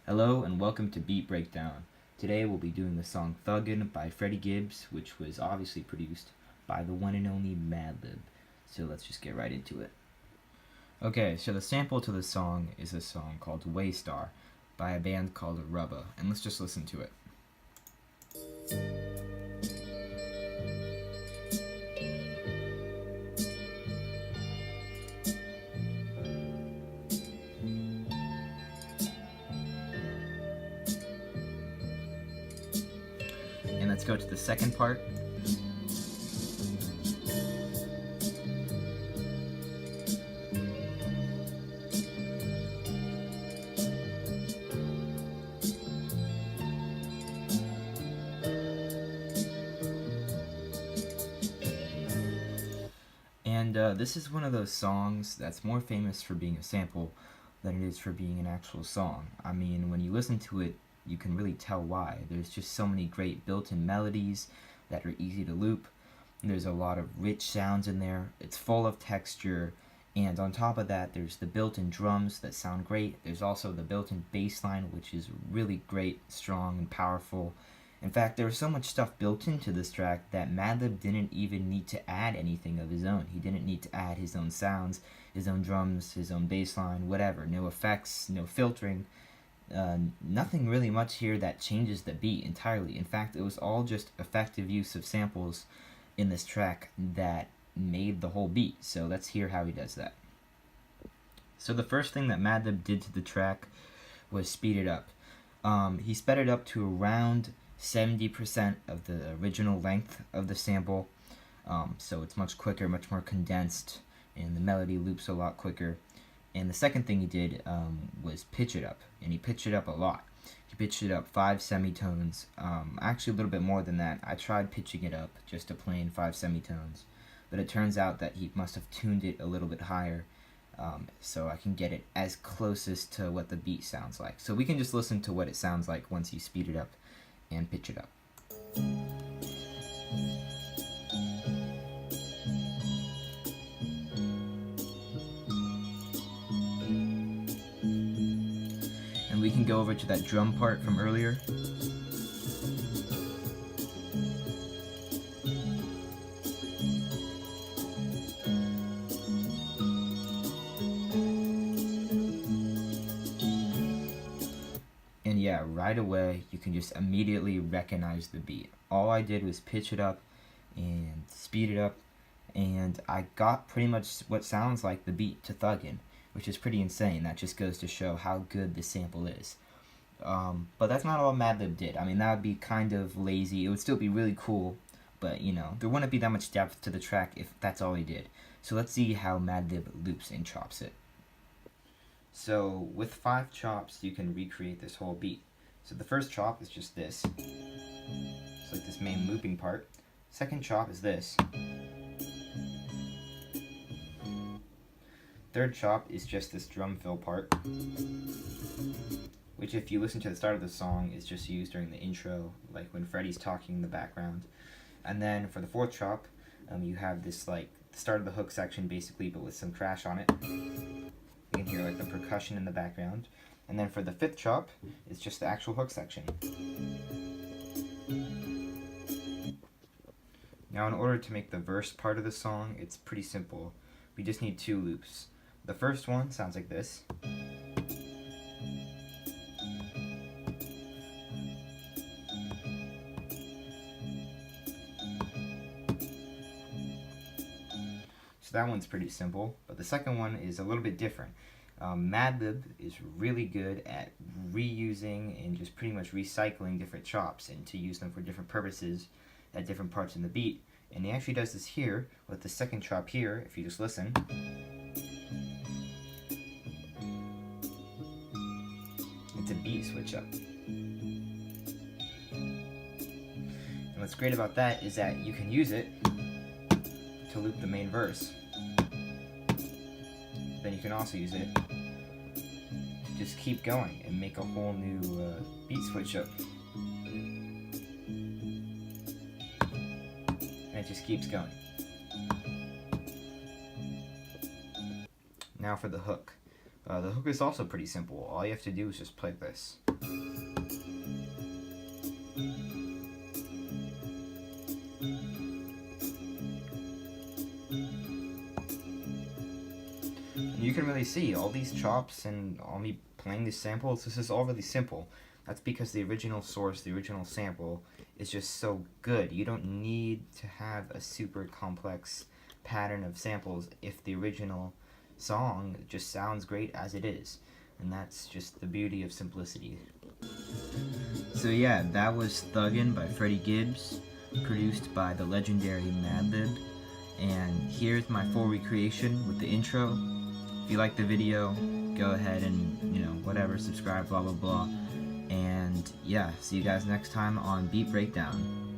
Hello and welcome to Beat Breakdown. Today we'll be doing the song Thuggin by Freddie Gibbs, which was obviously produced by the one and only Madlib. So let's just get right into it. Okay, so the sample to the song is a song called Waystar by a band called Rubba, and let's just listen to it. And let's go to the second part. And this is one of those songs that's more famous for being a sample than it is for being an actual song. I mean, when you listen to it, you can really tell why. There's just so many great built-in melodies that are easy to loop. There's a lot of rich sounds in there. It's full of texture. And on top of that, there's the built-in drums that sound great. There's also the built-in bass line, which is really great, strong, and powerful. In fact, there was so much stuff built into this track that Madlib didn't even need to add anything of his own. He didn't need to add his own sounds, his own drums, his own bass line, whatever. No effects, no filtering. Nothing really much here that changes the beat entirely. In fact, it was all just effective use of samples in this track that made the whole beat. So let's hear how he does that. So the first thing that Madlib did to the track was speed it up. He sped it up to around 70% of the original length of the sample, so it's much quicker, much more condensed, and the melody loops a lot quicker. And the second thing he did was pitch it up, and he pitched it up a lot. He pitched it up 5 semitones, actually a little bit more than that. I tried pitching it up just to plain 5 semitones, but it turns out that he must have tuned it a little bit higher, so I can get it as closest to what the beat sounds like. So we can just listen to what it sounds like once you speed it up and pitch it up. And we can go over to that drum part from earlier. And yeah, right away, you can just immediately recognize the beat. All I did was pitch it up and speed it up, and I got pretty much what sounds like the beat to Thuggin, which is pretty insane. That just goes to show how good the sample is. But that's not all Madlib did. I mean, that would be kind of lazy. It would still be really cool, but you know, there wouldn't be that much depth to the track if that's all he did. So let's see how Madlib loops and chops it. So with 5 chops, you can recreate this whole beat. So the first chop is just this. It's like this main looping part. Second chop is this. Third chop is just this drum fill part, which if you listen to the start of the song is just used during the intro, like when Freddie's talking in the background. And then for the fourth chop, you have this like the start of the hook section basically, but with some crash on it. You can hear like the percussion in the background. And then for the fifth chop, it's just the actual hook section. Now in order to make the verse part of the song, it's pretty simple. We just need 2 loops. The first one sounds like this. So that one's pretty simple, but the second one is a little bit different. Madlib is really good at reusing and just pretty much recycling different chops and to use them for different purposes at different parts in the beat. And he actually does this here with the second chop here, if you just listen. It's a beat switch up. And what's great about that is that you can use it to loop the main verse. Then you can also use it to just keep going and make a whole new beat switch up. And it just keeps going. Now for the hook. The hook is also pretty simple. All you have to do is just play this. And You can really see all these chops and all me playing these samples, this is all really simple. That's because the original source, the original sample, is just so good. You don't need to have a super complex pattern of samples if the original song just sounds great as it is. And that's just the beauty of simplicity. So yeah, that was Thuggin by Freddie Gibbs, produced by the legendary Madlib. And here's my full recreation with the intro. If you like the video, go ahead and, whatever, subscribe, blah blah blah. And yeah, see you guys next time on Beat Breakdown.